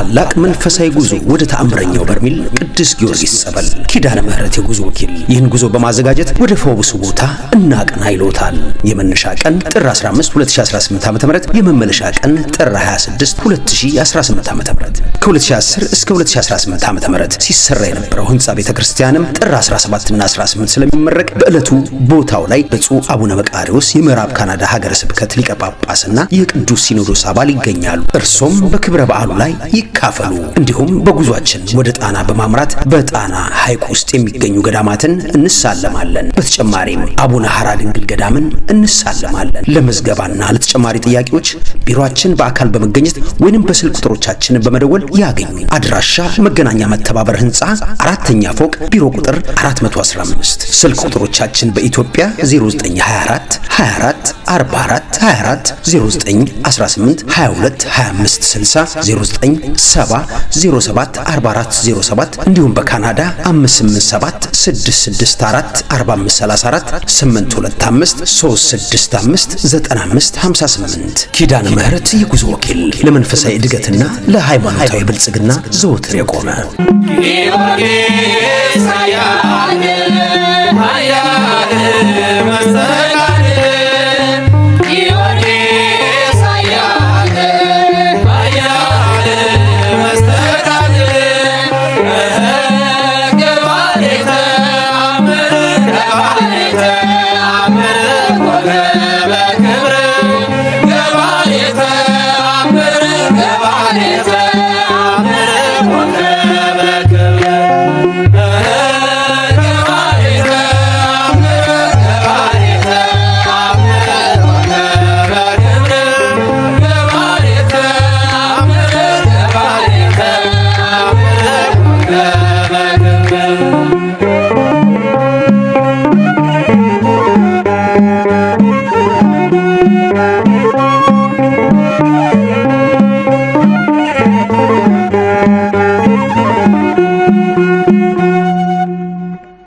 ታላቅ መንፈሳዊ ጉዞ ወደ ተአምረኛው በርሜል ቅዱስ ጊዮርጊስ ጸበል ኪዳነ ምህረት የጉዞ ወኪል ይህን ጉዞ በማዘጋጀት ወደ ፈውሱ ቦታ እናቅና ይሎታል። የመነሻ ቀን ጥር 15 2018 ዓ.ም፣ የመመለሻ ቀን ጥር 26 2018 ዓ.ም። ከ2010 እስከ 2018 ዓ.ም ሲሰራ የነበረው ህንጻ ቤተክርስቲያንም ጥር 17 እና 18 ስለሚመረቅ በዕለቱ ቦታው ላይ ብፁዕ አቡነ መቃርዮስ የምዕራብ ካናዳ ሀገረ ስብከት ሊቀ ጳጳስና የቅዱስ ሲኖዶስ አባል ይገኛሉ። እርሶም በክብረ በዓሉ ላይ ይካፈሉ። እንዲሁም በጉዟችን ወደ ጣና በማምራት በጣና ሐይቅ ውስጥ የሚገኙ ገዳማትን እንሳለማለን። በተጨማሪም አቡነ ሐራ ድንግል ገዳምን እንሳለማለን። ለመዝገባና ለተጨማሪ ጥያቄዎች ቢሮአችን በአካል በመገኘት ወይንም በስልክ ቁጥሮቻችን በመደወል ያገኙ። አድራሻ መገናኛ መተባበር ህንጻ 4ኛ ፎቅ ቢሮ ቁጥር 415። ስልክ ቁጥሮቻችን በኢትዮጵያ 0924 24 44 24 0918 22 25 60 0970 07 44 07 እንዲሁም በካናዳ 587 664 4534 825 365 95 58 ኪዳነ ምህረት የጉዞ ወኪል ለመንፈሳዊ እድገትና ለሃይማኖታዊ ብልጽግና ዘወትር የቆመ ጊዮርጊስ